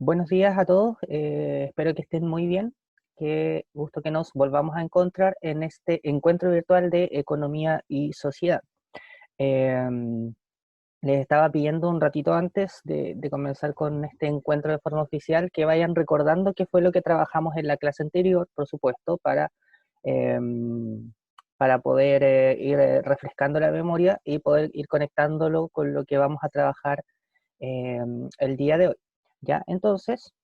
Buenos días a todos, espero que estén muy bien. Qué gusto que nos volvamos a encontrar en este encuentro virtual de economía y sociedad. Em, Les estaba pidiendo un ratito antes de comenzar con este encuentro de forma oficial que vayan recordando qué fue lo que trabajamos en la clase anterior, por supuesto, em, para poder ir refrescando la memoria y poder ir conectándolo con lo que vamos a trabajar el día de hoy. ¿Ya? Entonces,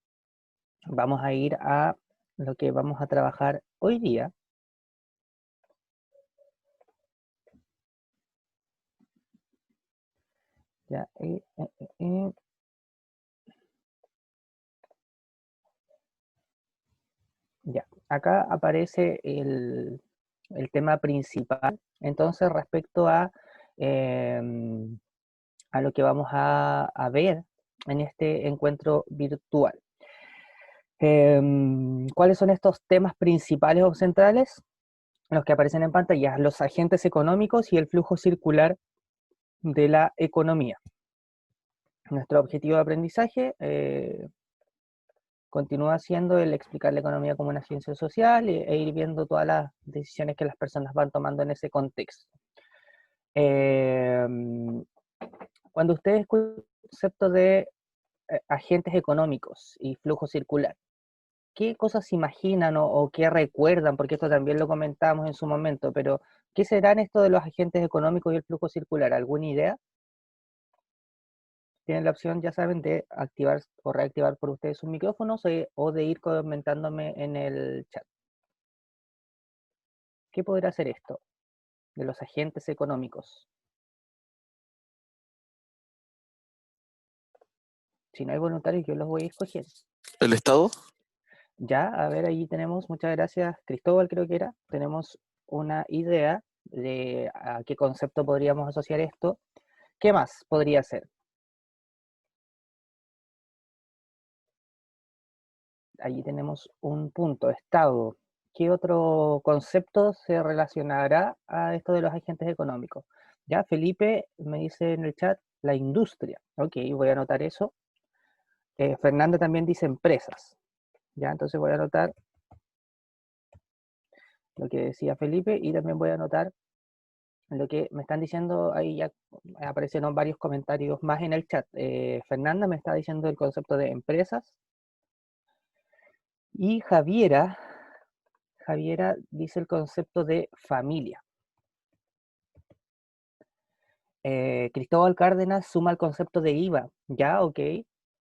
vamos a ir a lo que vamos a trabajar hoy día. Ya, ya. Acá aparece el tema principal, entonces respecto eh, a lo que vamos a ver en este encuentro virtual. ¿Cuáles son estos temas principales o centrales? Los que aparecen en pantalla, los agentes económicos y el flujo circular de la economía. Nuestro objetivo de aprendizaje continúa siendo el explicar la economía como una ciencia social e ir viendo todas las decisiones que las personas van tomando en ese contexto. Eh, Cuando ustedes escuchan el concepto de agentes económicos y flujo circular, ¿qué cosas se imaginan o qué recuerdan? Porque esto también lo comentamos en su momento, pero ¿qué serán esto de los agentes económicos y el flujo circular? ¿Alguna idea? Tienen la opción, ya saben, de activar o reactivar por ustedes sus micrófonos o de ir comentándome en el chat. ¿Qué podrá hacer esto de los agentes económicos? Si no hay voluntarios, yo los voy a escoger. ¿El Estado? Ya, a ver, ahí tenemos, muchas gracias, Cristóbal creo que era, tenemos una idea de a qué concepto podríamos asociar esto. ¿Qué más podría ser? Allí tenemos un punto, Estado. ¿Qué otro concepto se relacionará a esto de los agentes económicos? Ya, Felipe me dice en el chat, la industria. Ok, voy a anotar eso. Fernanda también dice empresas. Ya, entonces voy a anotar lo que decía Felipe y también voy a anotar lo que me están diciendo. Ahí ya aparecieron varios comentarios más en el chat. Fernanda me está diciendo el concepto de empresas y Javiera dice el concepto de familia. Cristóbal Cárdenas suma el concepto de IVA, ya, ok.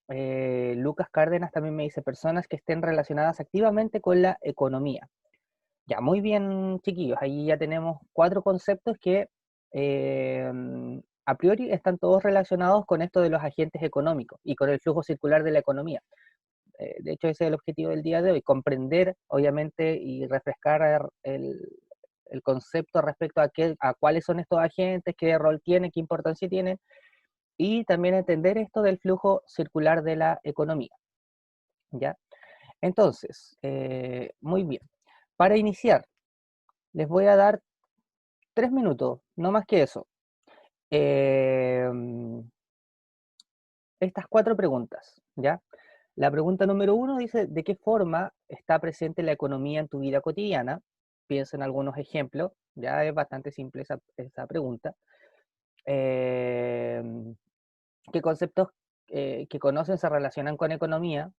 Lucas Cárdenas también me dice personas que estén relacionadas activamente con la economía. Ya, muy bien, chiquillos, ahí ya tenemos 4 conceptos que eh, a priori están todos relacionados con esto de los agentes económicos y con el flujo circular de la economía. De hecho, ese es el objetivo del día de hoy, comprender, obviamente, y refrescar el concepto respecto a cuáles son estos agentes, qué rol tienen, qué importancia tienen, y también entender esto del flujo circular de la economía, ¿ya? Entonces, muy bien. Para iniciar, les voy a dar 3 minutos, no más que eso. Eh, Estas 4 preguntas, ¿ya? La pregunta número 1 dice, ¿de qué forma está presente la economía en tu vida cotidiana? Piensa en algunos ejemplos, ya es bastante simple esa pregunta. Eh, ¿Qué conceptos que conocen se relacionan con economía?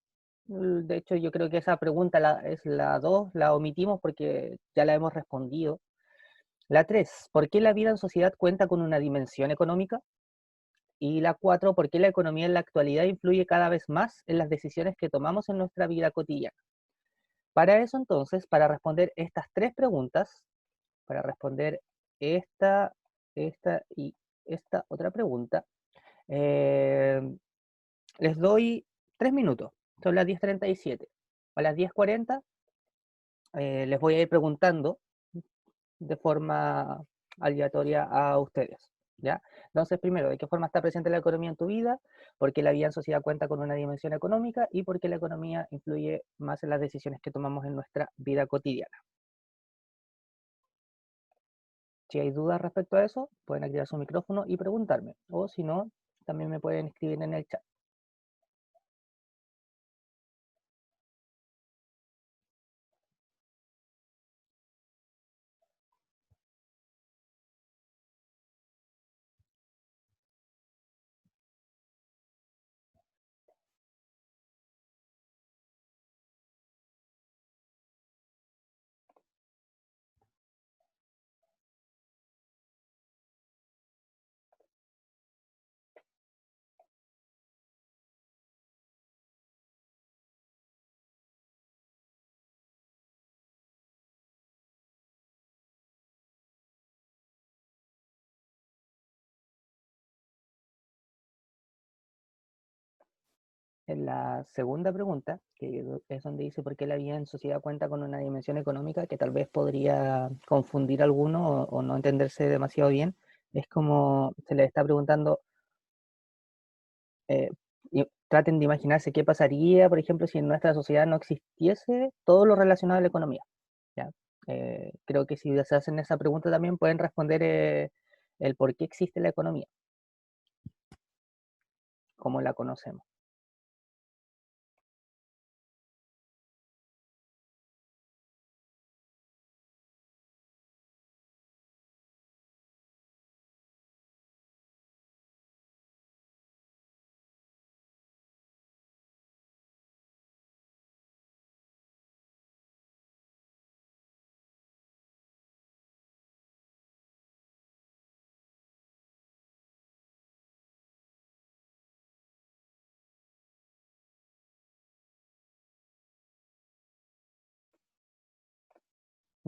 De hecho, yo creo que esa pregunta es la 2, la omitimos porque ya la hemos respondido. La 3, ¿por qué la vida en sociedad cuenta con una dimensión económica? Y la 4, ¿por qué la economía en la actualidad influye cada vez más en las decisiones que tomamos en nuestra vida cotidiana? Para eso entonces, para responder estas 3 preguntas, para responder esta, esta y esta otra pregunta, eh, les doy 3 minutos. Son las 10:37. A las 10:40 les voy a ir preguntando de forma aleatoria a ustedes, ¿ya? Entonces, primero, ¿de qué forma está presente la economía en tu vida? ¿Por qué la vida en sociedad cuenta con una dimensión económica? ¿Y por qué la economía influye más en las decisiones que tomamos en nuestra vida cotidiana? Si hay dudas respecto a eso, pueden activar su micrófono y preguntarme. O si no, también me pueden escribir en el chat. En la segunda pregunta, que es donde dice por qué la vida en sociedad cuenta con una dimensión económica que tal vez podría confundir a alguno o no entenderse demasiado bien, es como se le está preguntando, traten de imaginarse qué pasaría, por ejemplo, si en nuestra sociedad no existiese todo lo relacionado a la economía. ¿Ya? Creo que si se hacen esa pregunta también pueden responder el por qué existe la economía, cómo la conocemos.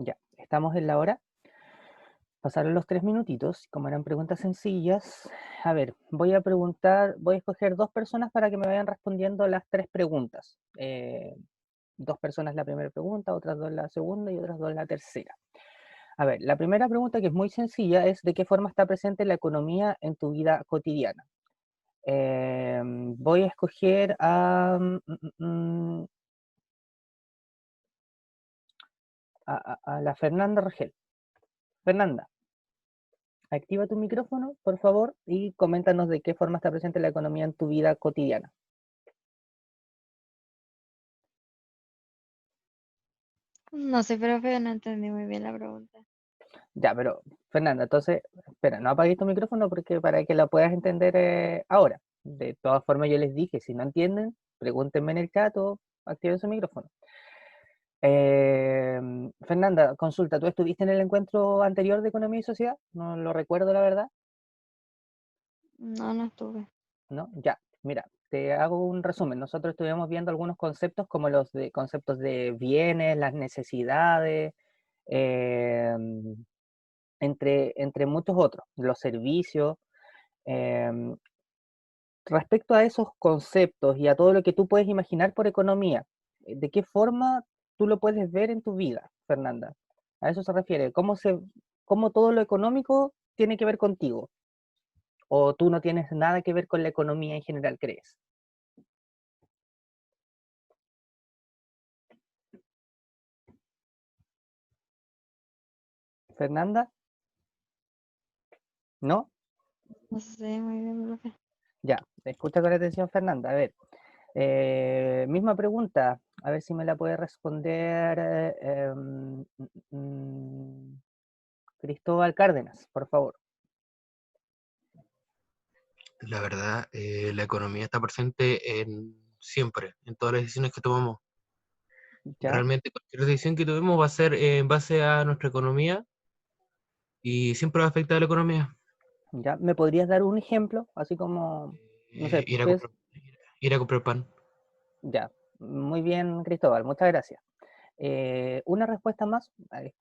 Ya, estamos en la hora. Pasaron los 3 minutitos, como eran preguntas sencillas. A ver, voy a escoger 2 personas para que me vayan respondiendo las 3 preguntas. 2 personas la primera pregunta, otras 2 la segunda y otras 2 la tercera. A ver, la primera pregunta, que es muy sencilla, es ¿de qué forma está presente la economía en tu vida cotidiana? Voy a escoger a la Fernanda Rogel. Fernanda, activa tu micrófono, por favor, y coméntanos de qué forma está presente la economía en tu vida cotidiana. No sé, profe, no entendí muy bien la pregunta. Ya, pero Fernanda, entonces, espera, no apagues tu micrófono porque para que la puedas entender ahora. De todas formas, yo les dije, si no entienden, pregúntenme en el chat o activen su micrófono. Fernanda, consulta, ¿tú estuviste en el encuentro anterior de Economía y Sociedad? No lo recuerdo, la verdad. No, no estuve. ¿No? Ya, mira, te hago un resumen. Nosotros estuvimos viendo algunos conceptos como los de conceptos de bienes, las necesidades, eh, entre muchos otros, los servicios. eh, Respecto a esos conceptos y a todo lo que tú puedes imaginar por economía, ¿de qué forma tú lo puedes ver en tu vida, Fernanda? A eso se refiere, cómo todo lo económico tiene que ver contigo, o tú no tienes nada que ver con la economía en general, ¿crees? Fernanda, ¿no? No sé muy bien, profe. Ya, escucha con atención, Fernanda. A ver, misma pregunta, a ver si me la puede responder Cristóbal Cárdenas, por favor. La verdad, la economía está presente en siempre, en todas las decisiones que tomamos. ¿Ya? Realmente cualquier decisión que tomemos va a ser en base a nuestra economía y siempre va a afectar a la economía. ¿Ya? ¿Me podrías dar un ejemplo? Así como, no sé, Ir a ¿qué es? comprar, ir a comprar pan. Ya, muy bien, Cristóbal, muchas gracias. Una respuesta más,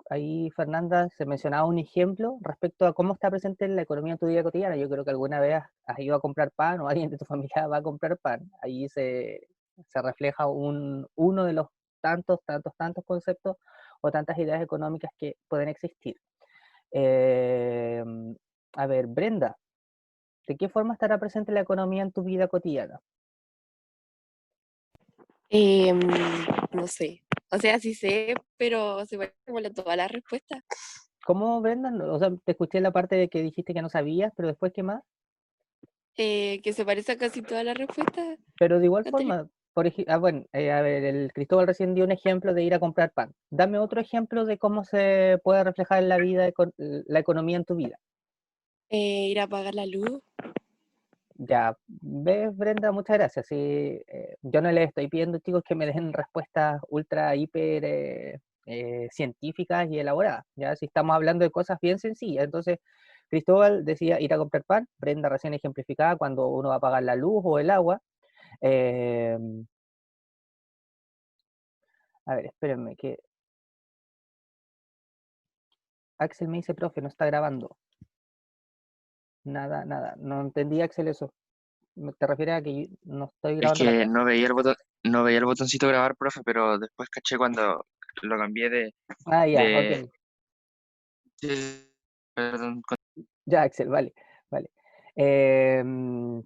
ahí Fernanda se mencionaba un ejemplo respecto a cómo está presente en la economía en tu vida cotidiana. Yo creo que alguna vez has ido a comprar pan o alguien de tu familia va a comprar pan. Ahí se refleja uno de los tantos conceptos o tantas ideas económicas que pueden existir. Eh, a ver, Brenda, ¿de qué forma estará presente la economía en tu vida cotidiana? Em, no sé. O sea, sí sé, pero se me como todas las respuestas. ¿Cómo, Brenda? O sea, te escuché la parte de que dijiste que no sabías, pero después, ¿qué más? Que se parece a casi todas las respuestas Pero de igual anteriores. forma, bueno, a ver, el Cristóbal recién dio un ejemplo de ir a comprar pan. Dame otro ejemplo de cómo se puede reflejar en la vida, la economía en tu vida. Ir a pagar la luz. Ya, ves, Brenda, muchas gracias. Sí, yo no les estoy pidiendo, chicos, que me den respuestas ultra, hiper científicas y elaboradas. Ya, si estamos hablando de cosas bien sencillas. Entonces, Cristóbal decía ir a comprar pan. Brenda recién ejemplificaba cuando uno va a pagar la luz o el agua. Eh, a ver, espérenme, que Axel me dice, profe, no está grabando. Nada, nada. No entendí, Axel, eso. ¿Te refieres a que no estoy Es grabando la que clase? no veía el botoncito grabar, profe, pero después caché cuando lo cambié Ah, ya, de, ok. perdón, Ya, Axel, vale, vale. Em,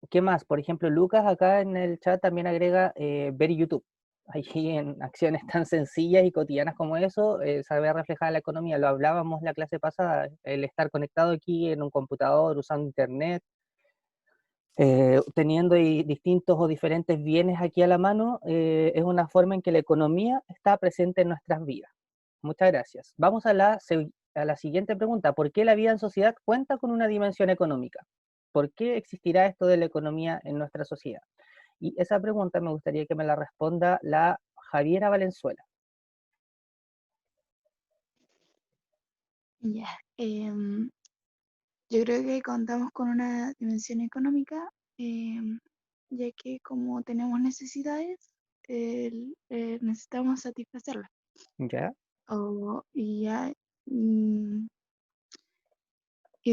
¿Qué más? Por ejemplo, Lucas acá en el chat también agrega ver YouTube. Allí en acciones tan sencillas y cotidianas como eso, se ve reflejada la economía. Lo hablábamos la clase pasada, el estar conectado aquí en un computador, usando internet, teniendo distintos o diferentes bienes aquí a la mano, es una forma en que la economía está presente en nuestras vidas. Muchas gracias. Vamos a la siguiente pregunta. ¿Por qué la vida en sociedad cuenta con una dimensión económica? ¿Por qué existirá esto de la economía en nuestra sociedad? Y esa pregunta me gustaría que me la responda la Javiera Valenzuela. Ya. Yo creo que contamos con una dimensión económica, ya que como tenemos necesidades, necesitamos satisfacerlas. ¿Ya? Y ya, y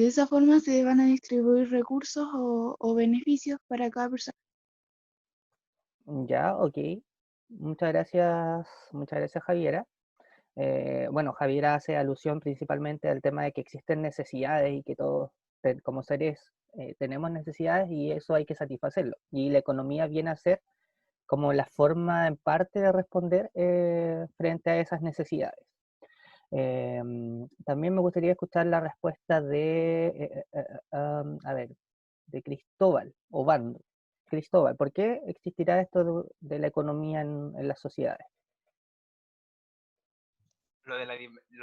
de esa forma se van a distribuir recursos o beneficios para cada persona. ¿Ya? Ok. Muchas gracias Javiera. Bueno, Javiera hace alusión principalmente al tema de que existen necesidades y que todos como seres tenemos necesidades y eso hay que satisfacerlo. Y la economía viene a ser como la forma en parte de responder frente a esas necesidades. También me gustaría escuchar la respuesta a ver, de Cristóbal Obando. Cristóbal, ¿por qué existirá esto de la economía en las sociedades? Lo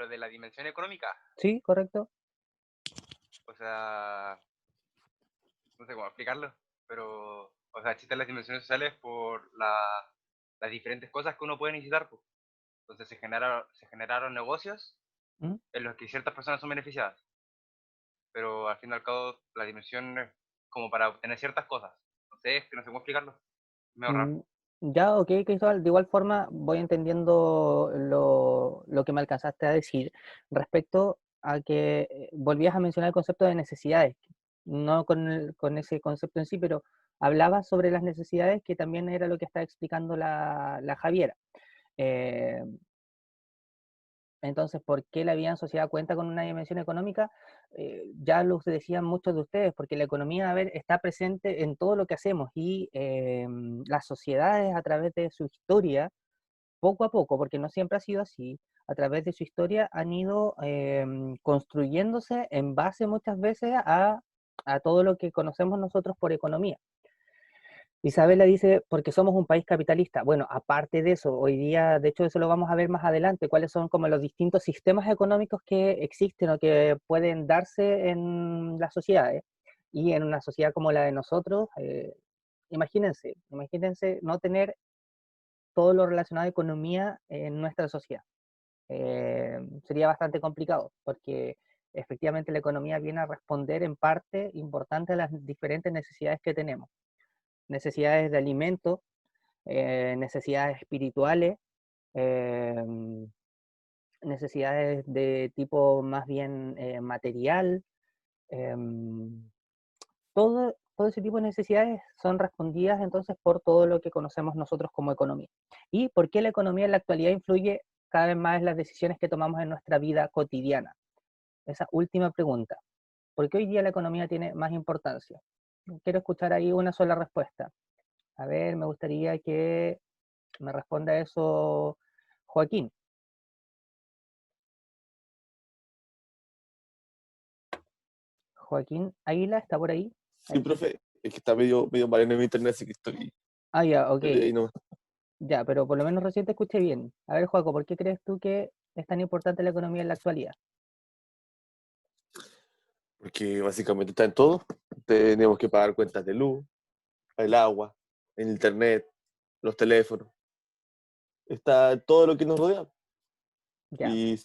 de la dimensión económica, ¿Sí? ¿Correcto? o sea, no sé cómo explicarlo, pero, o sea, existen las dimensiones sociales por las diferentes cosas que uno puede necesitar, pues. Entonces se generaron negocios ¿Mm? en los que ciertas personas son beneficiadas, pero al fin y al cabo la dimensión es como para obtener ciertas cosas. No sé, es que no sé cómo explicarlo, es medio raro. Mm, Ya, ok, Cristóbal, de igual forma voy entendiendo lo que me alcanzaste a decir respecto a que volvías a mencionar el concepto de necesidades, no con ese concepto en sí, pero hablabas sobre las necesidades que también era lo que estaba explicando la Javiera. Eh, Entonces, ¿por qué la vida en sociedad cuenta con una dimensión económica? Ya lo decían muchos de ustedes, porque la economía, a ver, está presente en todo lo que hacemos y las sociedades a través de su historia, poco a poco, porque no siempre ha sido así, a través de su historia han ido construyéndose en base muchas veces a todo lo que conocemos nosotros por economía. Isabela dice, porque somos un país capitalista. Bueno, aparte de eso, hoy día, de hecho, eso lo vamos a ver más adelante, cuáles son como los distintos sistemas económicos que existen o que pueden darse en las sociedades. Y en una sociedad como la de nosotros, imagínense no tener todo lo relacionado a economía en nuestra sociedad. Sería bastante complicado, porque efectivamente la economía viene a responder en parte importante a las diferentes necesidades que tenemos. Necesidades de alimento, necesidades espirituales, eh, necesidades de tipo más bien material, eh, todo ese tipo de necesidades son respondidas entonces por todo lo que conocemos nosotros como economía. ¿Y por qué la economía en la actualidad influye cada vez más en las decisiones que tomamos en nuestra vida cotidiana? Esa última pregunta. ¿Por qué hoy día la economía tiene más importancia? Quiero escuchar ahí una sola respuesta. A ver, me gustaría que me responda eso Joaquín. Joaquín Águila, ¿está por ahí? Sí, profe, es que está medio mal en mi internet, así que Ah, ya, ok. estoy ahí nomás. Ya, pero por lo menos recién te escuché bien. A ver, Joaco, ¿por qué crees tú que es tan importante la economía en la actualidad? Porque básicamente está en todo. Tenemos que pagar cuentas de luz, el agua, el internet, los teléfonos. Está todo lo que nos rodea. Ya, Y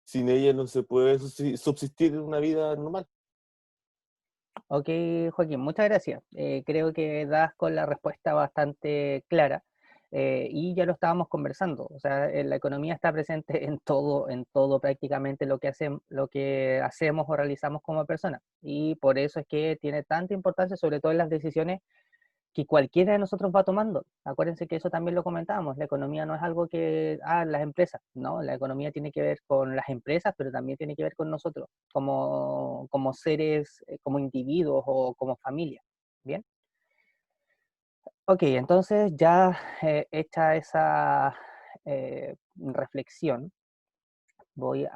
sin ella no se puede subsistir una vida normal. ok, Joaquín, muchas gracias. Creo que das con la respuesta bastante clara. y ya lo estábamos conversando, o sea, la economía está presente en todo prácticamente lo que hacemos o realizamos como personas, y por eso es que tiene tanta importancia, sobre todo en las decisiones que cualquiera de nosotros va tomando. Acuérdense que eso también lo comentábamos, la economía no es algo que, las empresas, no, la economía tiene que ver con las empresas, pero también tiene que ver con nosotros, como seres, como individuos o como familia, ¿bien? Ok, entonces ya hecha esa reflexión, vamos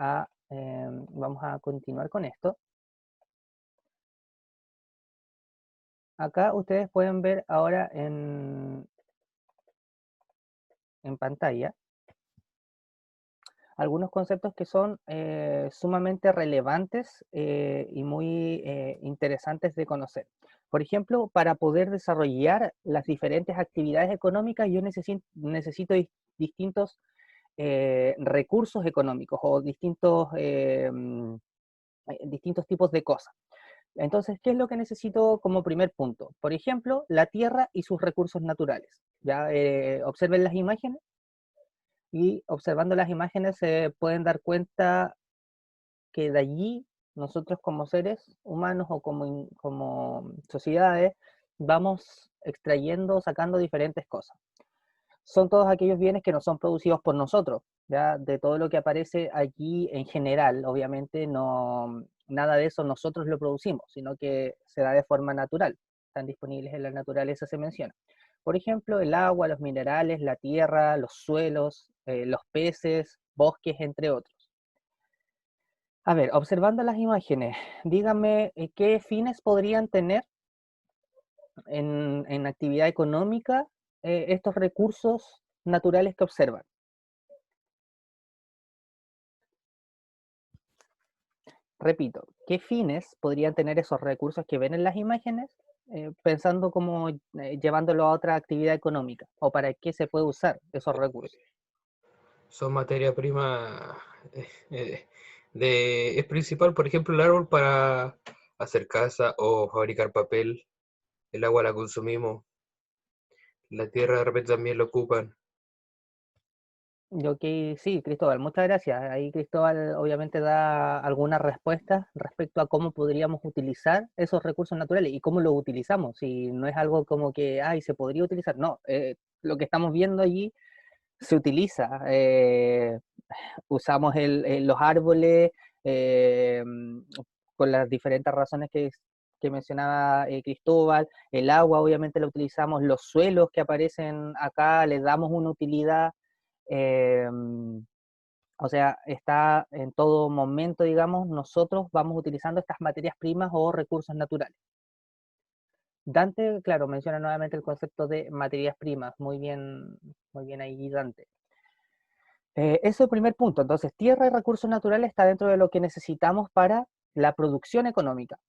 a continuar con esto. Acá ustedes pueden ver ahora en pantalla algunos conceptos que son sumamente relevantes y muy interesantes de conocer. Por ejemplo, para poder desarrollar las diferentes actividades económicas, yo necesito distintos recursos económicos o distintos tipos de cosas. Entonces, ¿qué es lo que necesito como primer punto? Por ejemplo, la tierra y sus recursos naturales. Ya observen las imágenes y observando las imágenes se pueden dar cuenta que de allí nosotros como seres humanos o como sociedades vamos extrayendo, sacando diferentes cosas. Son todos aquellos bienes que no son producidos por nosotros, ¿ya? De todo lo que aparece aquí en general, obviamente nada de eso nosotros lo producimos, sino que se da de forma natural, están disponibles en la naturaleza, se menciona. Por ejemplo, el agua, los minerales, la tierra, los suelos, los peces, bosques, entre otros. A ver, observando las imágenes, díganme qué fines podrían tener en actividad económica estos recursos naturales que observan. Repito, ¿qué fines podrían tener esos recursos que ven en las imágenes, pensando como llevándolo a otra actividad económica? ¿O para qué se puede usar esos recursos? Son materia prima es principal, por ejemplo, el árbol para hacer casa o fabricar papel, el agua la consumimos, la tierra de repente también lo ocupan. Yo que sí, Cristóbal, muchas gracias. Ahí Cristóbal obviamente da algunas respuestas respecto a cómo podríamos utilizar esos recursos naturales y cómo los utilizamos. Si no es algo como que, ay, se podría utilizar. No, lo que estamos viendo allí se utiliza. Usamos los árboles eh, con las diferentes razones que mencionaba Cristóbal. El agua obviamente la utilizamos. Los suelos que aparecen acá les damos una utilidad. Eh, o sea, está en todo momento, digamos, nosotros vamos utilizando estas materias primas o recursos naturales. Dante, claro, menciona nuevamente el concepto de materias primas. Muy bien ahí, Dante. Ese es el primer punto. Entonces, tierra y recursos naturales está dentro de lo que necesitamos para la producción económica.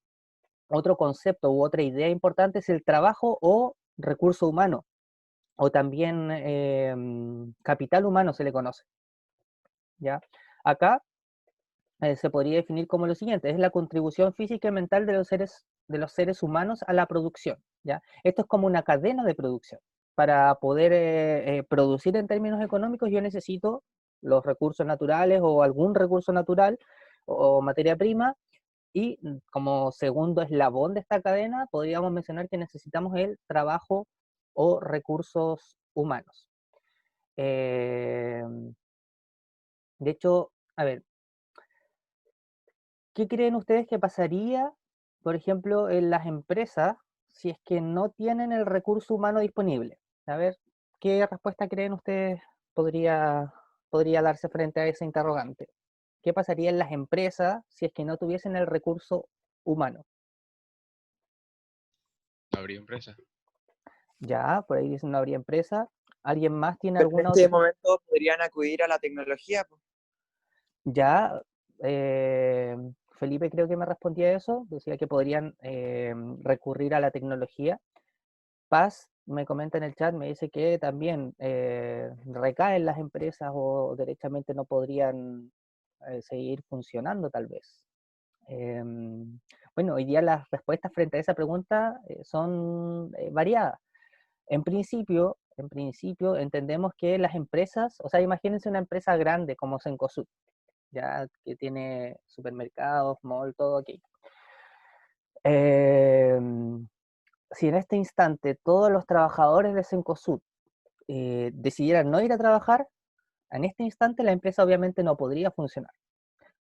Otro concepto u otra idea importante es el trabajo o recurso humano, o también capital humano se le conoce. ¿Ya? Acá se podría definir como lo siguiente: es la contribución física y mental de los seres humanos a la producción, ¿ya? Esto es como una cadena de producción. Para poder producir en términos económicos yo necesito los recursos naturales o algún recurso natural o materia prima, y como segundo eslabón de esta cadena podríamos mencionar que necesitamos el trabajo o recursos humanos. De hecho, a ver, ¿qué creen ustedes que pasaría, por ejemplo, en las empresas si es que no tienen el recurso humano disponible? A ver, ¿qué respuesta creen ustedes podría darse frente a ese interrogante? ¿Qué pasaría en las empresas si es que no tuviesen el recurso humano? No habría empresa. Ya, por ahí dicen no habría empresa. ¿Alguien más tiene Pero en alguna este otra? momento podrían acudir a la tecnología, pues. Ya, Felipe creo que me respondía eso, decía que podrían recurrir a la tecnología. Paz me comenta en el chat, me dice que también recaen las empresas o derechamente no podrían seguir funcionando tal vez. Bueno, hoy día las respuestas frente a esa pregunta son variadas. En principio, en principio entendemos que las empresas, o sea, imagínense una empresa grande como Cencosud, ya que tiene supermercados, mall, todo aquí. Si en este instante todos los trabajadores de Cencosud decidieran no ir a trabajar, en este instante la empresa obviamente no podría funcionar.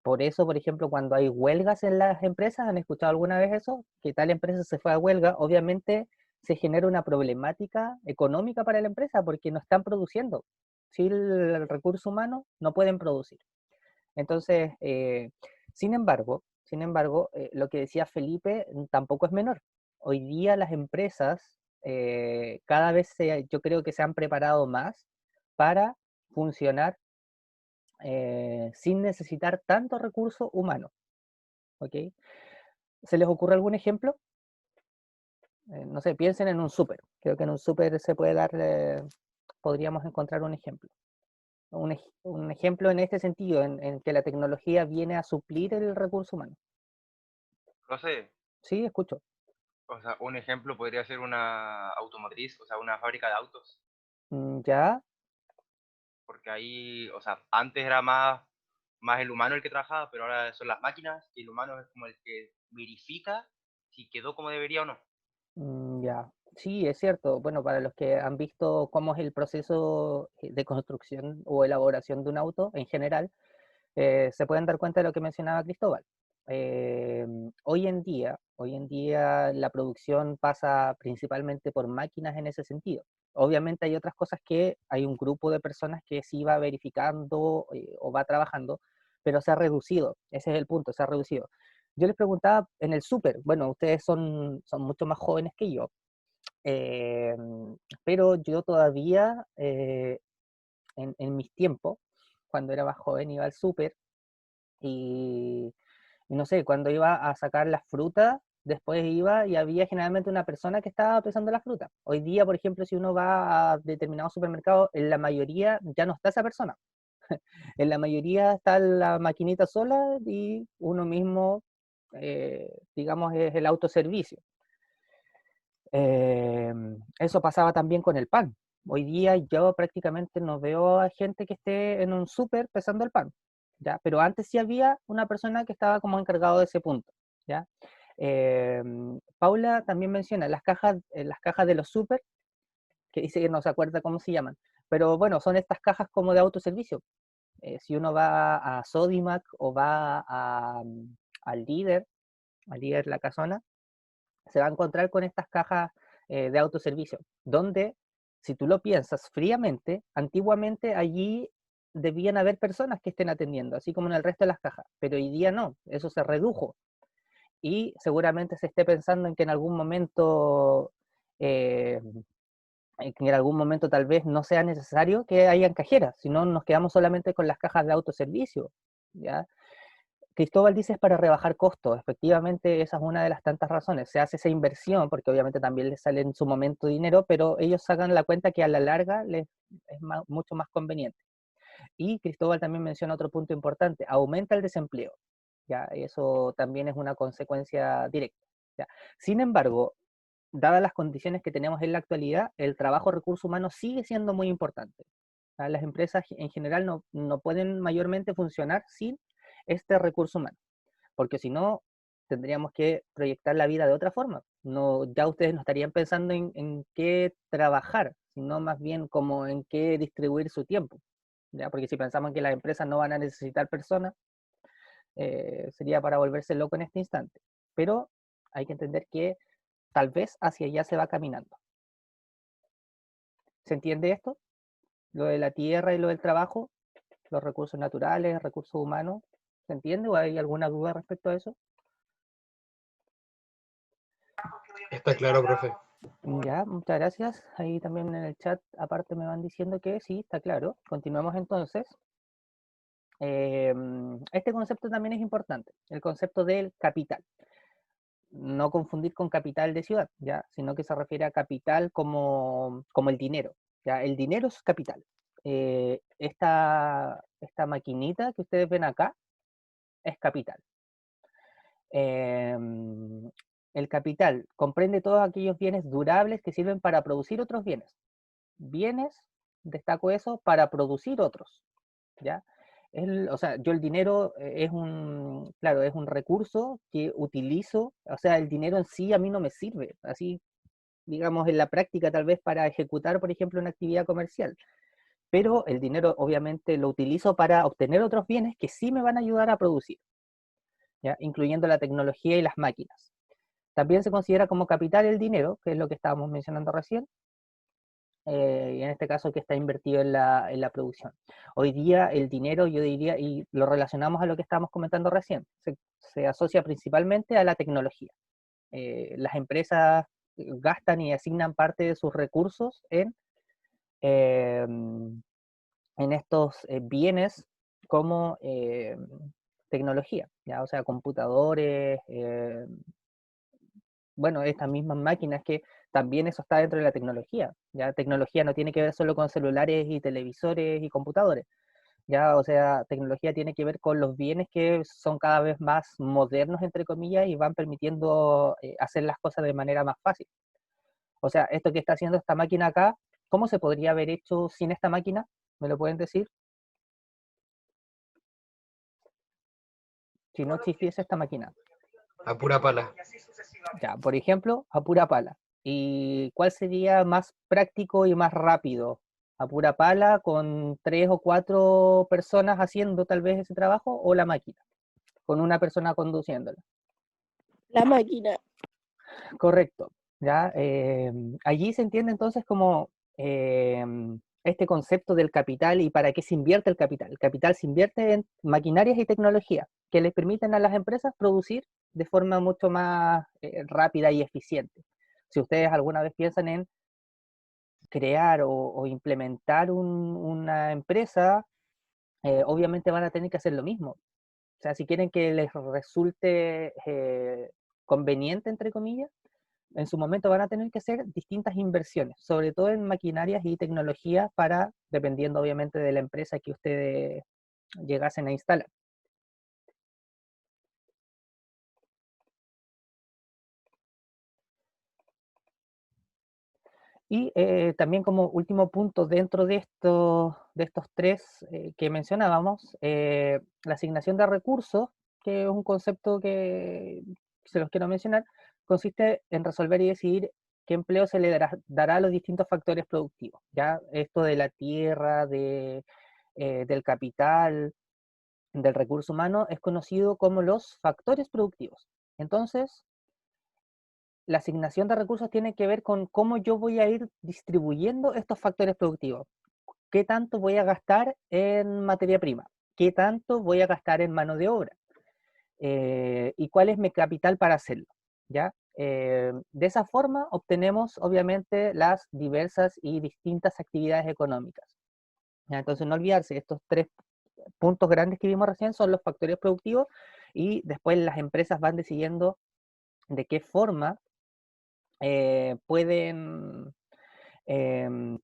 Por eso, por ejemplo, cuando hay huelgas en las empresas, ¿han escuchado alguna vez eso? Que tal empresa se fue a huelga, obviamente se genera una problemática económica para la empresa porque no están produciendo. Sin el recurso humano no pueden producir. Entonces, sin embargo, lo que decía Felipe tampoco es menor. Hoy día las empresas cada vez yo creo que se han preparado más para funcionar sin necesitar tanto recurso humano. ¿Ok? ¿Se les ocurre algún ejemplo? No sé, piensen en un súper. Creo que en un súper se puede dar, podríamos encontrar un ejemplo. Un ejemplo en este sentido, en que la tecnología viene a suplir el recurso humano. Profe, Sí, escucho. o sea, un ejemplo podría ser una automotriz, o sea, una fábrica de autos, ¿Ya? porque ahí, o sea, antes era más el humano el que trabajaba, pero ahora son las máquinas y el humano es como el que verifica si quedó como debería o no. Ya. Sí, es cierto. Bueno, para los que han visto cómo es el proceso de construcción o elaboración de un auto en general, se pueden dar cuenta de lo que mencionaba Cristóbal. Hoy en día la producción pasa principalmente por máquinas en ese sentido. Obviamente hay otras cosas que hay un grupo de personas que sí va verificando o va trabajando, pero se ha reducido. Ese es el punto, se ha reducido. Yo les preguntaba en el súper, bueno, ustedes son mucho más jóvenes que yo, eh, pero yo todavía en mis tiempos, cuando era más joven, iba al súper y no sé, cuando iba a sacar las frutas, después iba y había generalmente una persona que estaba pesando las frutas. Hoy día, por ejemplo, si uno va a determinados supermercados, en la mayoría ya no está esa persona. En la mayoría está la maquinita sola y uno mismo, digamos, es el autoservicio. Eso pasaba también con el pan. Hoy día yo prácticamente no veo a gente que esté en un súper pesando el pan, ¿ya? Pero antes sí había una persona que estaba como encargado de ese punto, ¿ya? Paula también menciona las cajas de los súper, que dice que no se acuerda cómo se llaman, pero bueno, son estas cajas como de autoservicio. Si uno va a Sodimac o va al Líder La Casona, se va a encontrar con estas cajas de autoservicio, donde, si tú lo piensas fríamente, antiguamente allí debían haber personas que estén atendiendo, así como en el resto de las cajas, pero hoy día no, eso se redujo y seguramente se esté pensando en que eh, en algún momento tal vez no sea necesario que hayan cajeras, sino nos quedamos solamente con las cajas de autoservicio, ¿ya? Cristóbal dice es para rebajar costos. Efectivamente, esa es una de las tantas razones. Se hace esa inversión porque obviamente también les sale en su momento dinero, pero ellos sacan la cuenta que a la larga les es mucho más conveniente. Y Cristóbal también menciona otro punto importante, aumenta el desempleo. ¿Ya? Eso también es una consecuencia directa. ¿Ya? Sin embargo, dadas las condiciones que tenemos en la actualidad, el trabajo recurso humano sigue siendo muy importante. ¿Ya? Las empresas en general no pueden mayormente funcionar sin este recurso humano, porque si no, tendríamos que proyectar la vida de otra forma. No, ya ustedes no estarían pensando en qué trabajar, sino más bien como en qué distribuir su tiempo. ¿Ya? Porque si pensamos que las empresas no van a necesitar personas, sería para volverse loco en este instante. Pero hay que entender que tal vez hacia allá se va caminando. ¿Se entiende esto? Lo de la tierra y lo del trabajo, los recursos naturales, recursos humanos. ¿Se entiende o hay alguna duda respecto a eso? Está claro, profe. Ya, muchas gracias. Ahí también en el chat, aparte me van diciendo que sí, está claro. Continuemos entonces. Este concepto también es importante, el concepto del capital. No confundir con capital de ciudad, ¿ya? Sino que se refiere a capital como el dinero. ¿Ya? El dinero es capital. Esta maquinita que ustedes ven acá es capital. El capital comprende todos aquellos bienes durables que sirven para producir otros bienes. bienes, destaco eso, para producir otros, ¿ya? O sea, yo el dinero claro, es un recurso que utilizo, o sea, el dinero en sí a mí no me sirve, así, digamos, en la práctica tal vez para ejecutar, por ejemplo, una actividad comercial, pero el dinero obviamente lo utilizo para obtener otros bienes que sí me van a ayudar a producir, ¿ya? Incluyendo la tecnología y las máquinas. También se considera como capital el dinero, que es lo que estábamos mencionando recién, y en este caso que está invertido en la producción. Hoy día el dinero, yo diría, y lo relacionamos a lo que estábamos comentando recién, se asocia principalmente a la tecnología. Las empresas gastan y asignan parte de sus recursos eh, en estos bienes como tecnología, ¿ya? O sea, computadores, bueno, estas mismas máquinas que también eso está dentro de la tecnología. Ya tecnología no tiene que ver solo con celulares y televisores y computadores. Ya, o sea, tecnología tiene que ver con los bienes que son cada vez más modernos, entre comillas, y van permitiendo hacer las cosas de manera más fácil. O sea, esto que está haciendo esta máquina acá, ¿cómo se podría haber hecho sin esta máquina? ¿Me lo pueden decir? Si no existiese esta máquina. A pura pala. Ya, por ejemplo, a pura pala. ¿Y cuál sería más práctico y más rápido? ¿A pura pala con 3 o 4 personas haciendo tal vez ese trabajo o la máquina? Con una persona conduciéndola. La máquina. Correcto. ¿Ya? Allí se entiende entonces como este concepto del capital y para qué se invierte el capital. El capital se invierte en maquinarias y tecnología que les permiten a las empresas producir de forma mucho más rápida y eficiente. Si ustedes alguna vez piensan en crear o implementar una empresa, obviamente van a tener que hacer lo mismo. O sea, si quieren que les resulte conveniente, entre comillas, en su momento van a tener que hacer distintas inversiones, sobre todo en maquinarias y tecnologías para, dependiendo obviamente de la empresa que ustedes llegasen a instalar. Y también como último punto dentro de estos tres que mencionábamos, la asignación de recursos, que es un concepto que se los quiero mencionar, consiste en resolver y decidir qué empleo se le dará a los distintos factores productivos. ¿Ya? Esto de la tierra, del capital, del recurso humano, es conocido como los factores productivos. Entonces, la asignación de recursos tiene que ver con cómo yo voy a ir distribuyendo estos factores productivos. ¿Qué tanto voy a gastar en materia prima? ¿Qué tanto voy a gastar en mano de obra? ¿Y cuál es mi capital para hacerlo? ¿Ya? De esa forma obtenemos obviamente las diversas y distintas actividades económicas. ¿Ya? Entonces no olvidarse, estos tres puntos grandes que vimos recién son los factores productivos y después las empresas van decidiendo de qué forma pueden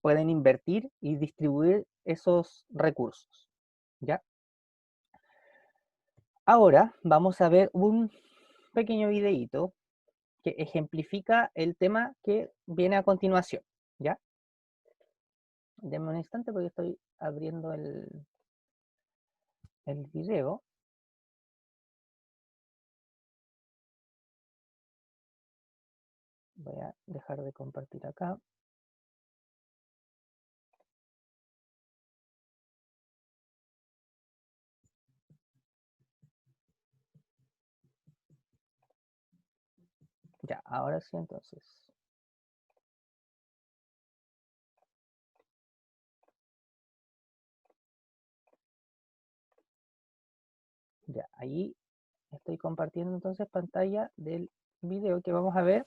invertir y distribuir esos recursos. ¿Ya? Ahora vamos a ver un pequeño videíto que ejemplifica el tema que viene a continuación. ¿Ya? Denme un instante porque estoy abriendo el video. Voy a dejar de compartir acá. Ya, ahora sí entonces. Ya, ahí estoy compartiendo entonces pantalla del video que vamos a ver.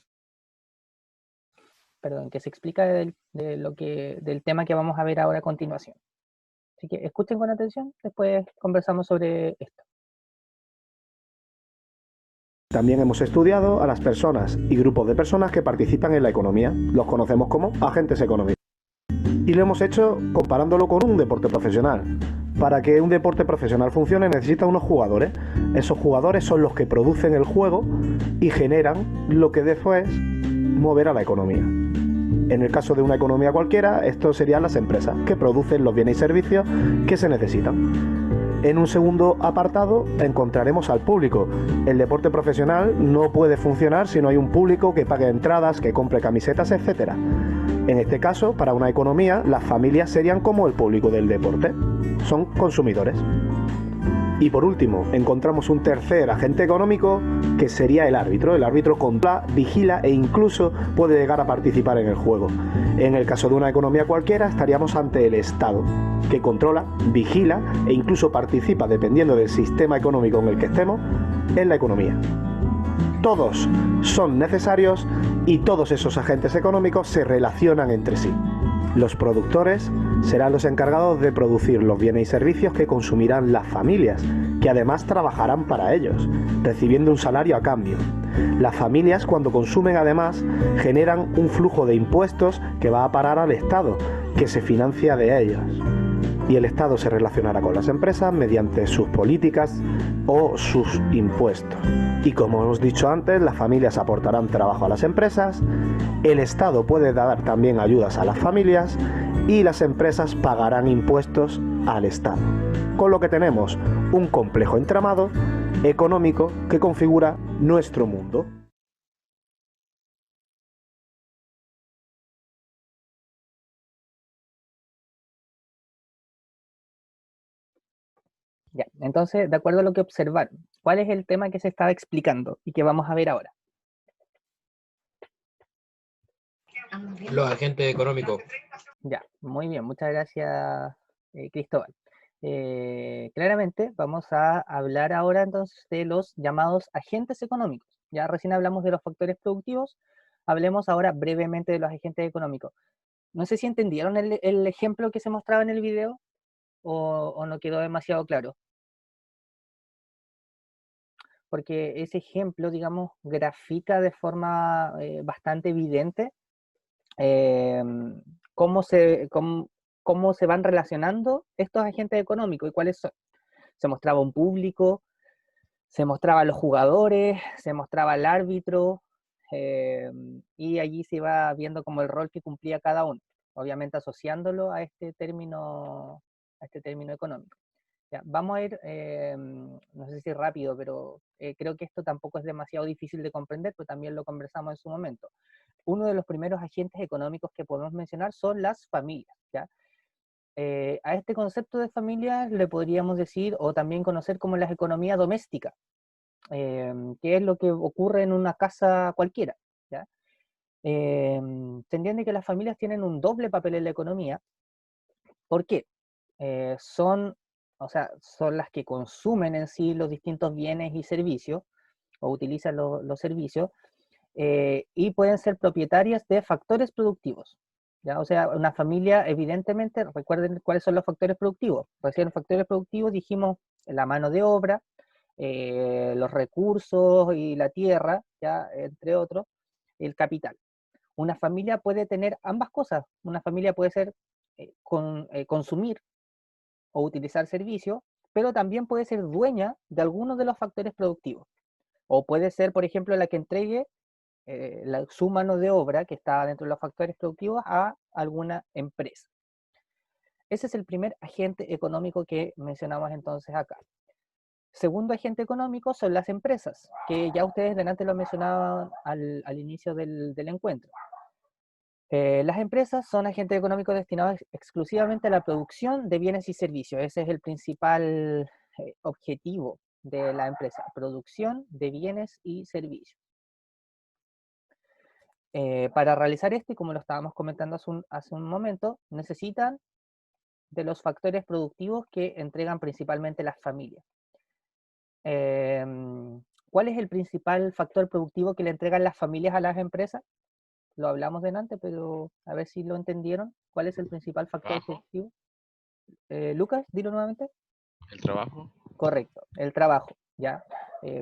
Perdón, que se explica del tema que vamos a ver ahora a continuación. Así que escuchen con atención, después conversamos sobre esto. También hemos estudiado a las personas y grupos de personas que participan en la economía. Los conocemos como agentes económicos. Y lo hemos hecho comparándolo con un deporte profesional. Para que un deporte profesional funcione necesita unos jugadores. Esos jugadores son los que producen el juego y generan lo que después moverá la economía. En el caso de una economía cualquiera, esto serían las empresas que producen los bienes y servicios que se necesitan. En un segundo apartado encontraremos al público. El deporte profesional no puede funcionar si no hay un público que pague entradas, que compre camisetas, etc. En este caso, para una economía, las familias serían como el público del deporte. Son consumidores. Y por último, encontramos un tercer agente económico que sería el árbitro. El árbitro controla, vigila e incluso puede llegar a participar en el juego. En el caso de una economía cualquiera, estaríamos ante el Estado, que controla, vigila e incluso participa, dependiendo del sistema económico en el que estemos, en la economía. Todos son necesarios y todos esos agentes económicos se relacionan entre sí. Los productores serán los encargados de producir los bienes y servicios que consumirán las familias, que además trabajarán para ellos, recibiendo un salario a cambio. Las familias, cuando consumen, además, generan un flujo de impuestos que va a parar al Estado, que se financia de ellos. Y el Estado se relacionará con las empresas mediante sus políticas o sus impuestos. Y como hemos dicho antes, las familias aportarán trabajo a las empresas, el Estado puede dar también ayudas a las familias y las empresas pagarán impuestos al Estado. Con lo que tenemos un complejo entramado económico que configura nuestro mundo. Ya, entonces, de acuerdo a lo que observaron, ¿cuál es el tema que se estaba explicando y que vamos a ver ahora? Los agentes económicos. Ya, muy bien, muchas gracias, Cristóbal. Claramente vamos a hablar ahora entonces de los llamados agentes económicos. Ya recién hablamos de los factores productivos, hablemos ahora brevemente de los agentes económicos. No sé si entendieron el ejemplo que se mostraba en el video o no quedó demasiado claro. Porque ese ejemplo, digamos, grafica de forma bastante evidente cómo se van relacionando estos agentes económicos y cuáles son. Se mostraba un público, se mostraba los jugadores, se mostraba el árbitro, y allí se iba viendo como el rol que cumplía cada uno, obviamente asociándolo a este término económico. Ya, vamos a ir, no sé si rápido, pero creo que esto tampoco es demasiado difícil de comprender, pero también lo conversamos en su momento. Uno de los primeros agentes económicos que podemos mencionar son las familias, ¿ya? A este concepto de familia le podríamos decir, o también conocer como la economía doméstica, que es lo que ocurre en una casa cualquiera, ¿ya? Se entiende que las familias tienen un doble papel en la economía. ¿Por qué? Son las que consumen en sí los distintos bienes y servicios, o utilizan los servicios, y pueden ser propietarias de factores productivos. ¿Ya? O sea, una familia, evidentemente, recuerden cuáles son los factores productivos. Recién factores productivos dijimos la mano de obra, los recursos y la tierra, ya entre otros, el capital. Una familia puede tener ambas cosas. Una familia puede ser consumir o utilizar servicios, pero también puede ser dueña de algunos de los factores productivos. O puede ser, por ejemplo, la que entregue su mano de obra, que está dentro de los factores productivos, a alguna empresa. Ese es el primer agente económico que mencionamos entonces acá. Segundo agente económico son las empresas, que ya ustedes delante lo mencionaban al inicio del encuentro. Las empresas son agentes económicos destinados exclusivamente a la producción de bienes y servicios. Ese es el principal objetivo de la empresa, producción de bienes y servicios. Para realizar esto, y como lo estábamos comentando hace un momento, necesitan de los factores productivos que entregan principalmente las familias. ¿Cuál es el principal factor productivo que le entregan las familias a las empresas? Lo hablamos delante, pero a ver si lo entendieron. ¿Cuál es el principal factor productivo? Lucas, dilo nuevamente. El trabajo. Correcto, el trabajo, ¿ya?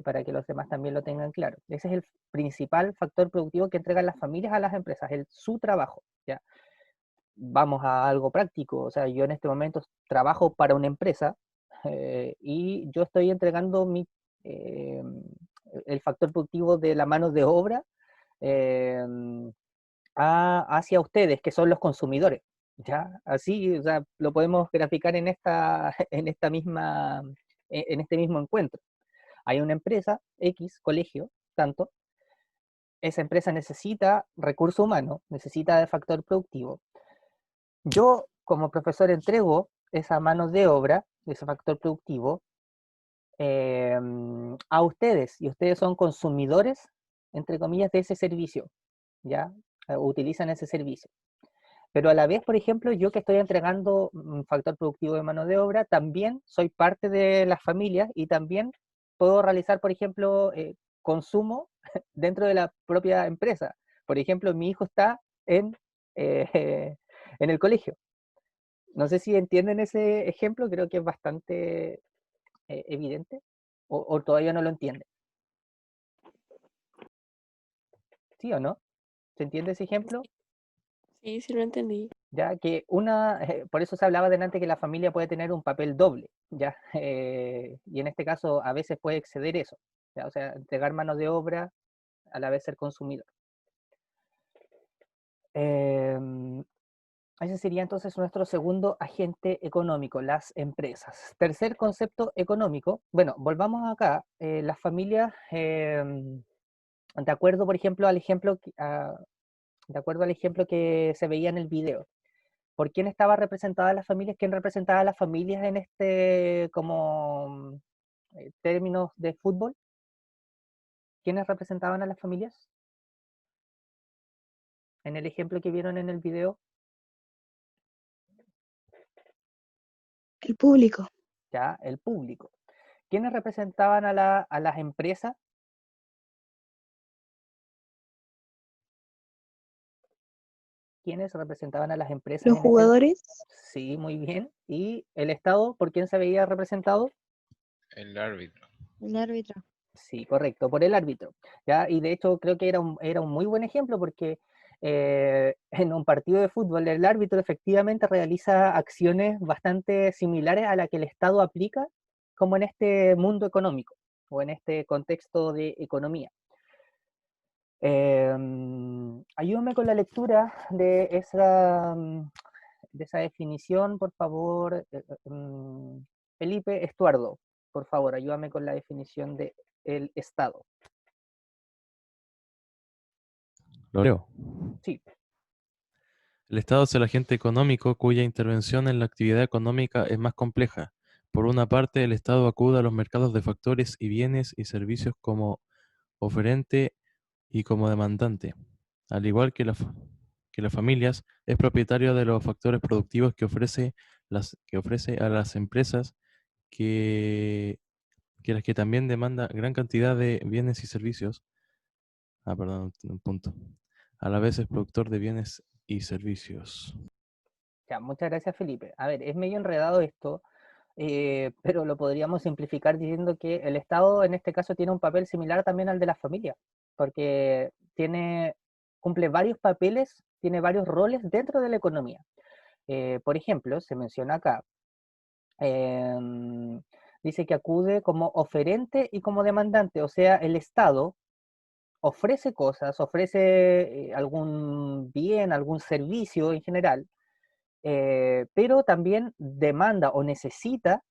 Para que los demás también lo tengan claro. Ese es el principal factor productivo que entregan las familias a las empresas, su trabajo, ¿ya? Vamos a algo práctico, o sea, yo en este momento trabajo para una empresa y yo estoy entregando el factor productivo de la mano de obra hacia ustedes, que son los consumidores. ¿Ya? Así, o sea, lo podemos graficar en en esta misma, en este mismo encuentro. Hay una empresa, X, colegio, tanto, esa empresa necesita recurso humano, necesita de factor productivo. Yo, como profesor, entrego esa mano de obra, ese factor productivo, a ustedes, y ustedes son consumidores, entre comillas, de ese servicio, ¿ya? Utilizan ese servicio. Pero a la vez, por ejemplo, yo que estoy entregando un factor productivo de mano de obra, también soy parte de las familias y también puedo realizar, por ejemplo, consumo dentro de la propia empresa. Por ejemplo, mi hijo está eh, en el colegio. No sé si entienden ese ejemplo, creo que es bastante evidente, o todavía no lo entienden. ¿Sí o no? ¿Se entiende ese ejemplo? Sí, sí lo entendí. Ya que por eso se hablaba delante que la familia puede tener un papel doble, ¿ya? Y en este caso a veces puede exceder eso, ¿ya? O sea, entregar mano de obra a la vez ser consumidor. Ese sería entonces nuestro segundo agente económico, las empresas. Tercer concepto económico, bueno, volvamos acá, las familias, de acuerdo, por ejemplo, de acuerdo al ejemplo que se veía en el video. ¿Por quién estaba representada las familias? ¿Quién representaba a las familias en como términos de fútbol? ¿Quiénes representaban a las familias? En el ejemplo que vieron en el video, El público. ya, el público. ¿Quiénes representaban a las empresas? ¿Quiénes representaban a las empresas Los en jugadores. Sí, muy bien. ¿Y el Estado, por quién se veía representado? El árbitro. El árbitro. Sí, correcto, por el árbitro. ¿Ya? Y de hecho creo que era un muy buen ejemplo porque en un partido de fútbol el árbitro efectivamente realiza acciones bastante similares a las que el Estado aplica como en este mundo económico o en este contexto de economía. Ayúdame con la lectura de esa definición, por favor. Felipe Estuardo, por favor, ayúdame con la definición de el Estado. Lo leo. Sí, El Estado es el agente económico cuya intervención en la actividad económica es más compleja. Por una parte, el Estado acude a los mercados de factores y bienes y servicios como oferente y como demandante. Al igual que las familias, es propietario de los factores productivos que ofrece a las empresas que las que también demanda gran cantidad de bienes y servicios. Perdón, un punto. A la vez es productor de bienes y servicios. ya, muchas gracias, Felipe. A ver, es medio enredado esto, pero lo podríamos simplificar diciendo que el Estado en este caso tiene un papel similar también al de la familia, porque cumple varios papeles, tiene varios roles dentro de la economía. Por ejemplo, se menciona acá, em, dice que acude como oferente y como demandante, o sea, el Estado ofrece cosas, ofrece algún bien, algún servicio en general, pero también demanda o necesita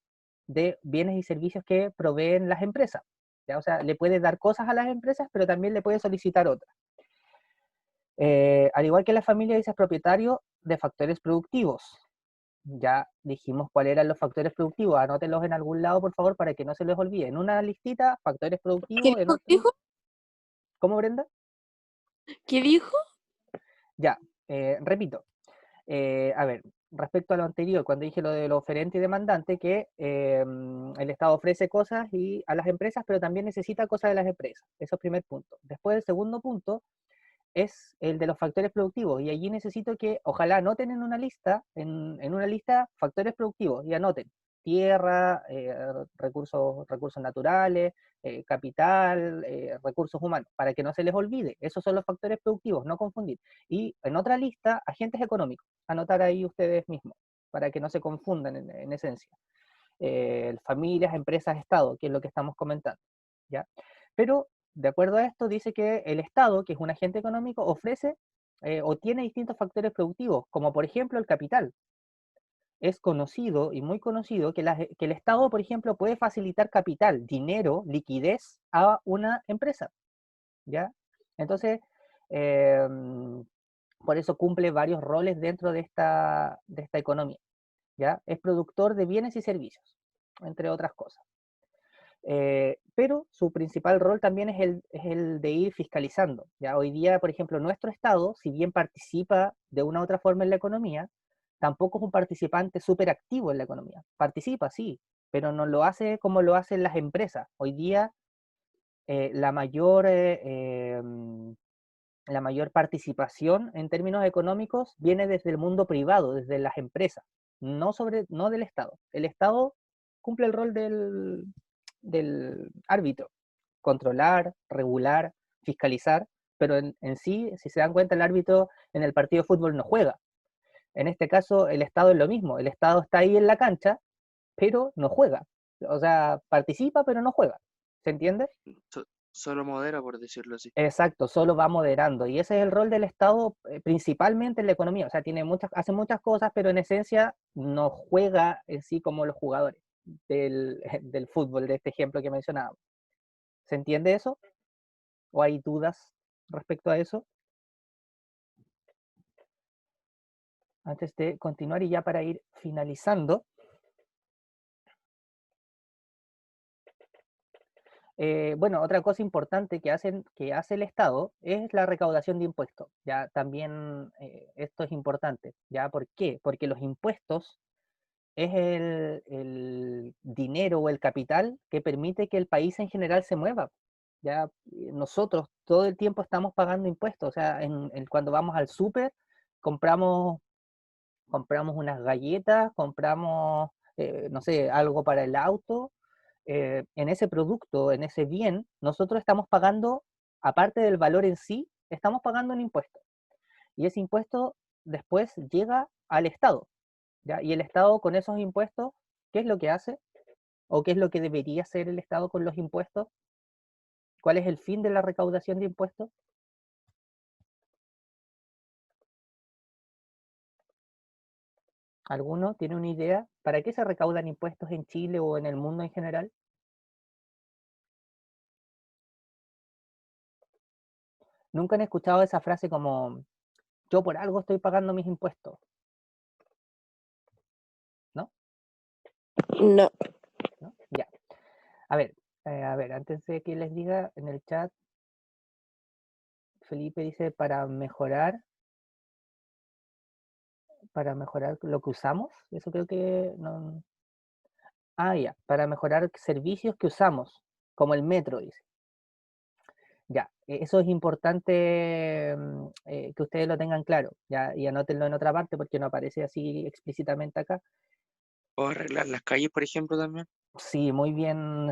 de bienes y servicios que proveen las empresas. ¿Ya? O sea, le puede dar cosas a las empresas, pero también le puede solicitar otras. Al igual que la familia, dice, es propietario de factores productivos. Ya dijimos cuáles eran los factores productivos. Anótenlos en algún lado, por favor, para que no se les olvide. En una listita, factores productivos, en otra. ¿Cómo, Brenda? ¿Qué dijo? Ya, repito. A ver, respecto a lo anterior, cuando dije lo de lo oferente y demandante, que el Estado ofrece cosas a las empresas, pero también necesita cosas de las empresas. Eso es el primer punto. Después, el segundo punto es el de los factores productivos. Y allí necesito que, ojalá anoten en una lista, factores productivos, y anoten tierra, recursos naturales, capital, recursos humanos, para que no se les olvide. Esos son los factores productivos, no confundir. Y en otra lista, agentes económicos. Anotar ahí ustedes mismos, para que no se confundan en esencia. Familias, empresas, Estado, que es lo que estamos comentando. ¿Ya? Pero de acuerdo a esto, dice que el Estado, que es un agente económico, ofrece o tiene distintos factores productivos, como por ejemplo el capital. Es conocido y muy conocido que el Estado, por ejemplo, puede facilitar capital, dinero, liquidez a una empresa, ¿ya? Entonces, por eso cumple varios roles dentro de esta economía, ¿ya? Es productor de bienes y servicios, entre otras cosas. Pero su principal rol también es el de ir fiscalizando, ¿ya? Hoy día, por ejemplo, nuestro Estado, si bien participa de una u otra forma en la economía, tampoco es un participante súper activo en la economía. Participa, sí, pero no lo hace como lo hacen las empresas. Hoy día, la mayor participación en términos económicos viene desde el mundo privado, desde las empresas, no del Estado. El Estado cumple el rol del árbitro, controlar, regular, fiscalizar, pero en sí, si se dan cuenta, el árbitro en el partido de fútbol no juega. En este caso, el Estado es lo mismo, el Estado está ahí en la cancha, pero no juega. O sea, participa, pero no juega. ¿Se entiende? Solo modera, por decirlo así. Exacto, solo va moderando. Y ese es el rol del Estado, principalmente en la economía. O sea, hace muchas cosas, pero en esencia no juega en sí como los jugadores del fútbol, de este ejemplo que mencionábamos. ¿Se entiende eso? ¿O hay dudas respecto a eso? Antes de continuar y ya para ir finalizando, bueno, otra cosa importante que hace el Estado es la recaudación de impuestos. Ya también esto es importante. ¿Ya? ¿Por qué? Porque los impuestos es el dinero o el capital que permite que el país en general se mueva. Ya nosotros todo el tiempo estamos pagando impuestos. O sea, cuando vamos al súper, compramos unas galletas, compramos, no sé, algo para el auto. En ese producto, en ese bien, nosotros estamos pagando, aparte del valor en sí, estamos pagando un impuesto. Y ese impuesto después llega al Estado, ¿ya? Y el Estado con esos impuestos, ¿qué es lo que hace? ¿O qué es lo que debería hacer el Estado con los impuestos? ¿Cuál es el fin de la recaudación de impuestos? ¿Alguno tiene una idea? ¿Para qué se recaudan impuestos en Chile o en el mundo en general? ¿Nunca han escuchado esa frase como, yo por algo estoy pagando mis impuestos? ¿No? No. ¿No? Ya. A ver, antes de que les diga en el chat, Felipe dice para mejorar lo que usamos. Eso creo que no. Ah, ya, para mejorar servicios que usamos, como el metro, dice. Ya, eso es importante que ustedes lo tengan claro, ya, y anótenlo en otra parte porque no aparece así explícitamente acá. ¿O arreglar las calles, por ejemplo, también? Sí, muy bien,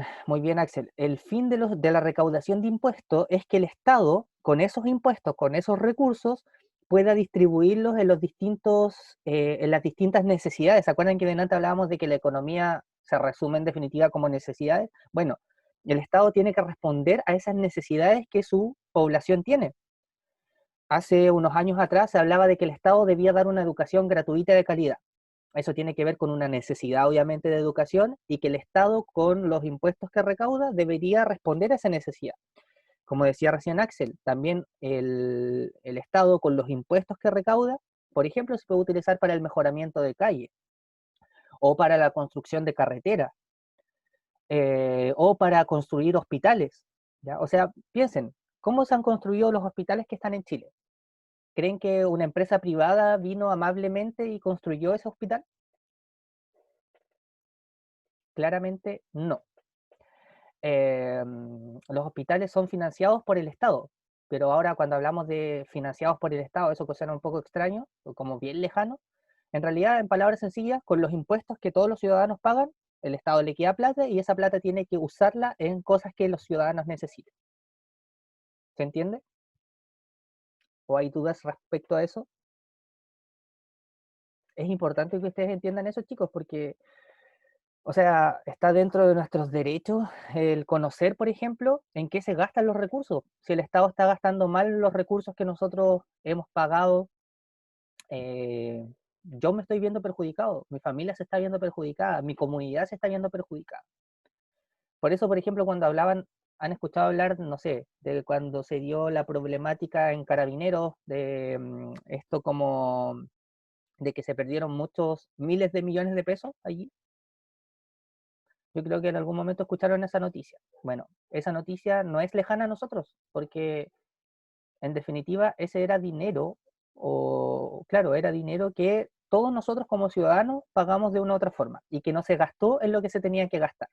Axel. El fin de la recaudación de impuestos es que el Estado, con esos impuestos, con esos recursos, pueda distribuirlos en en las distintas necesidades. ¿Se acuerdan que delante hablábamos de que la economía se resume en definitiva como necesidades? Bueno, el Estado tiene que responder a esas necesidades que su población tiene. Hace unos años atrás se hablaba de que el Estado debía dar una educación gratuita de calidad. Eso tiene que ver con una necesidad, obviamente, de educación y que el Estado, con los impuestos que recauda, debería responder a esa necesidad. Como decía recién Axel, también el Estado, con los impuestos que recauda, por ejemplo, se puede utilizar para el mejoramiento de calles o para la construcción de carreteras o para construir hospitales, ¿ya? O sea, piensen, ¿cómo se han construido los hospitales que están en Chile? ¿Creen que una empresa privada vino amablemente y construyó ese hospital? Claramente no. Los hospitales son financiados por el Estado, pero ahora cuando hablamos de financiados por el Estado, eso suena un poco extraño, o como bien lejano. En realidad, en palabras sencillas, con los impuestos que todos los ciudadanos pagan, el Estado le queda plata y esa plata tiene que usarla en cosas que los ciudadanos necesiten. ¿Se entiende? ¿O hay dudas respecto a eso? Es importante que ustedes entiendan eso, chicos, porque O sea, está dentro de nuestros derechos el conocer, por ejemplo, en qué se gastan los recursos. Si el Estado está gastando mal los recursos que nosotros hemos pagado, yo me estoy viendo perjudicado, mi familia se está viendo perjudicada, mi comunidad se está viendo perjudicada. Por eso, por ejemplo, cuando han escuchado hablar, no sé, de cuando se dio la problemática en Carabineros, de esto como de que se perdieron muchos miles de millones de pesos allí. Yo creo que en algún momento escucharon esa noticia. Bueno, esa noticia no es lejana a nosotros, porque en definitiva ese era dinero, o claro, era dinero que todos nosotros como ciudadanos pagamos de una u otra forma, y que no se gastó en lo que se tenía que gastar.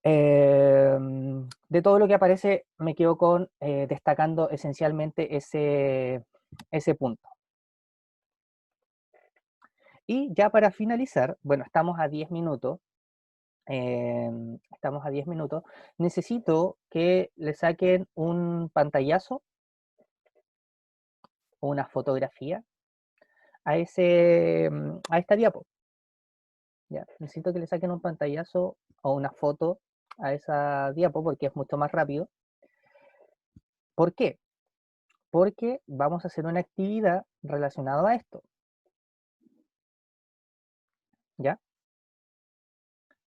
De todo lo que aparece, me quedo con destacando esencialmente ese punto. Y ya para finalizar, bueno, estamos a 10 minutos, necesito que le saquen un pantallazo o una fotografía a esta diapo. Ya, necesito que le saquen un pantallazo o una foto a esa diapo porque es mucho más rápido. ¿Por qué? Porque vamos a hacer una actividad relacionada a esto. ¿Ya?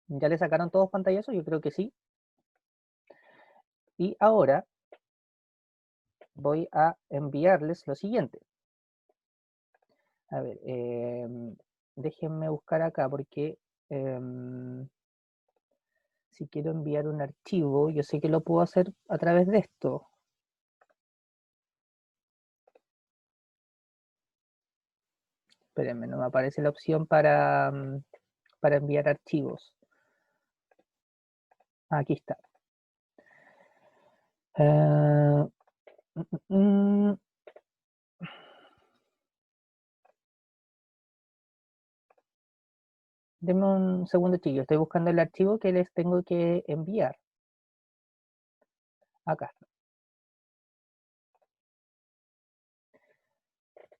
¿Ya le sacaron todos pantallazos? Yo creo que sí. Y ahora voy a enviarles lo siguiente. A ver, déjenme buscar acá porque si quiero enviar un archivo, yo sé que lo puedo hacer a través de esto. Espérenme, no me aparece la opción para enviar archivos. Aquí está. Denme un segundo, chiquillos. Estoy buscando el archivo que les tengo que enviar. Acá está.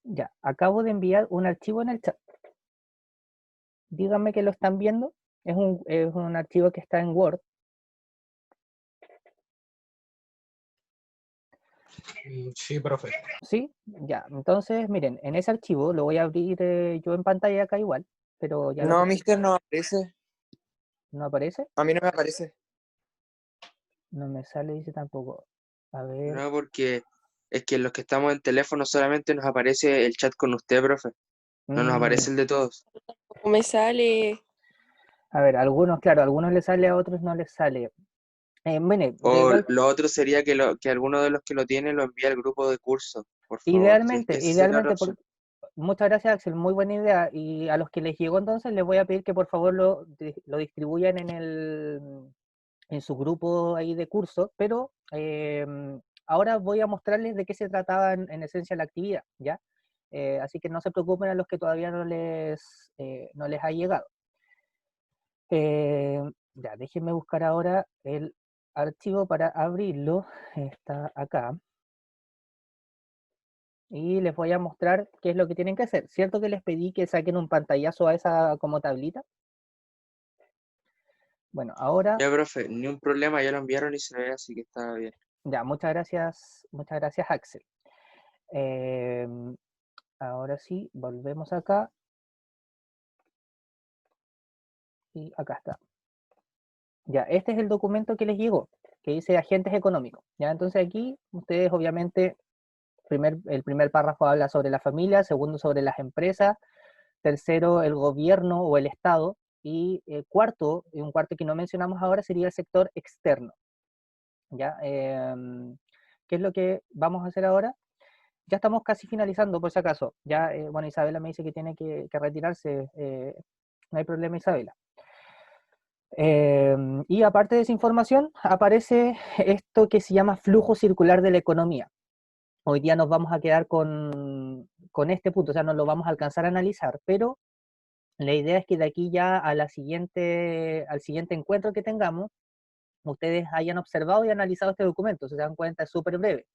Ya, acabo de enviar un archivo en el chat. Díganme que lo están viendo. Es un archivo que está en Word. Sí, profe. ¿Sí? Ya, entonces, miren, en ese archivo lo voy a abrir yo en pantalla acá igual, pero ya No, mister, no aparece. ¿No aparece? A mí no me aparece. No me sale, dice tampoco. A ver. No, porque es que los que estamos en teléfono solamente nos aparece el chat con usted, profe. No nos aparece el de todos. ¿Cómo me sale? A ver, algunos, claro, a algunos les sale, a otros no les sale. Bueno, de O igual, lo otro sería que alguno de los que lo tiene lo envíe al grupo de curso, por favor. Si es idealmente, que esa sería la opción. muchas gracias, Axel, muy buena idea. Y a los que les llegó entonces les voy a pedir que por favor lo distribuyan en su grupo ahí de curso, pero ahora voy a mostrarles de qué se trataba en esencia la actividad, ¿ya? Así que no se preocupen a los que todavía no les ha llegado. Ya, déjenme buscar ahora el archivo para abrirlo. Está acá. Y les voy a mostrar qué es lo que tienen que hacer. ¿Cierto que les pedí que saquen un pantallazo a esa como tablita? Bueno, ahora... Ya, profe, ni un problema, ya lo enviaron y se ve, así que está bien. Ya, muchas gracias, Axel. Ahora sí, volvemos acá. Y acá está. Ya, este es el documento que les llegó, que dice agentes económicos. Ya, entonces aquí ustedes obviamente, el primer párrafo habla sobre la familia, segundo sobre las empresas, tercero el gobierno o el Estado, y un cuarto que no mencionamos ahora sería el sector externo. ¿Ya? ¿Qué es lo que vamos a hacer ahora? Ya estamos casi finalizando, por si acaso. Ya, bueno, Isabela me dice que tiene que retirarse. No hay problema, Isabela. Y aparte de esa información, aparece esto que se llama flujo circular de la economía. Hoy día nos vamos a quedar con este punto, o sea, no lo vamos a alcanzar a analizar, pero la idea es que de aquí ya al siguiente encuentro que tengamos, ustedes hayan observado y analizado este documento. Si se dan cuenta, es súper breve.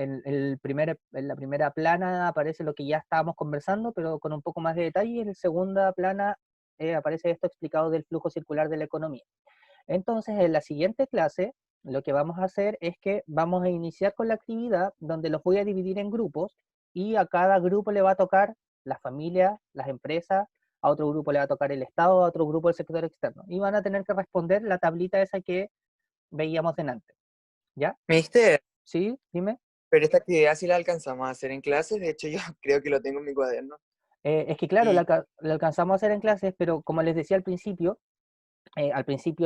en la primera plana aparece lo que ya estábamos conversando, pero con un poco más de detalle. En la segunda plana aparece esto explicado del flujo circular de la economía. Entonces, en la siguiente clase, lo que vamos a hacer es que vamos a iniciar con la actividad donde los voy a dividir en grupos y a cada grupo le va a tocar la familia, las empresas, a otro grupo le va a tocar el Estado, a otro grupo el sector externo. Y van a tener que responder la tablita esa que veíamos delante. ¿Ya? Mister, ¿Sí? Dime. pero esta actividad sí la alcanzamos a hacer en clases, de hecho yo creo que lo tengo en mi cuaderno. Es que claro, Y la alcanzamos a hacer en clases, pero como les decía al principio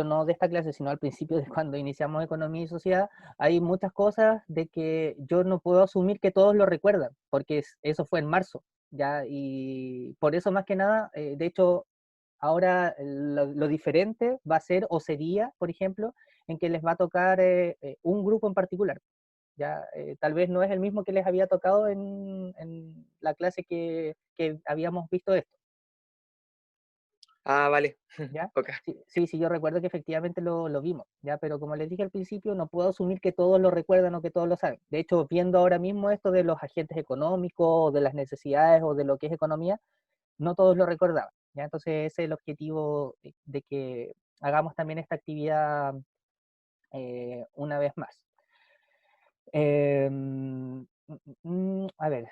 no de esta clase, sino al principio de cuando iniciamos Economía y Sociedad, hay muchas cosas de que yo no puedo asumir que todos lo recuerdan, porque eso fue en marzo, ¿ya? Y por eso más que nada, de hecho, ahora lo diferente va a ser, o sería, por ejemplo, en que les va a tocar un grupo en particular. Ya, tal vez no es el mismo que les había tocado en la clase que habíamos visto esto. vale. ¿Ya? Ok. Sí, yo recuerdo que efectivamente lo vimos, ¿ya? Pero como les dije al principio, no puedo asumir que todos lo recuerdan o que todos lo saben. De hecho, viendo ahora mismo esto de los agentes económicos, o de las necesidades, o de lo que es economía, no todos lo recordaban, ¿ya? Entonces ese es el objetivo de que hagamos también esta actividad una vez más. A ver,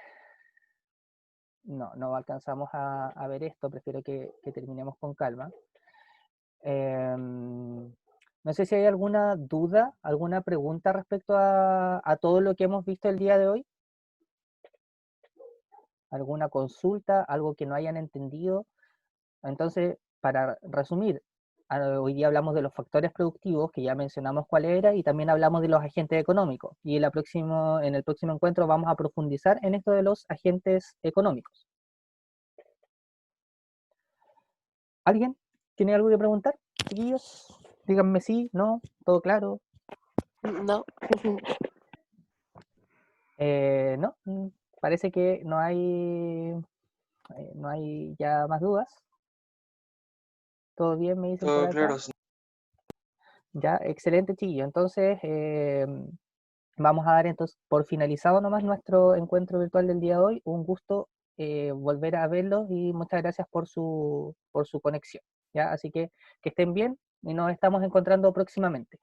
no alcanzamos a ver esto, prefiero que terminemos con calma. No sé si hay alguna duda, alguna pregunta respecto a todo lo que hemos visto el día de hoy. ¿Alguna consulta, algo que no hayan entendido? Entonces, para resumir, hoy día hablamos de los factores productivos, que ya mencionamos cuál era, y también hablamos de los agentes económicos. Y en el próximo encuentro vamos a profundizar en esto de los agentes económicos. ¿Alguien tiene algo que preguntar, chiquillos? Díganme sí, no, todo claro. No. No, parece que no hay ya más dudas. ¿Todo bien? Me dicen por Todo acá. claro. Sí. Ya, excelente, chiquillo. Entonces, vamos a dar entonces por finalizado nomás nuestro encuentro virtual del día de hoy. Un gusto volver a verlos y muchas gracias por su conexión. ¿Ya? Así que estén bien y nos estamos encontrando próximamente.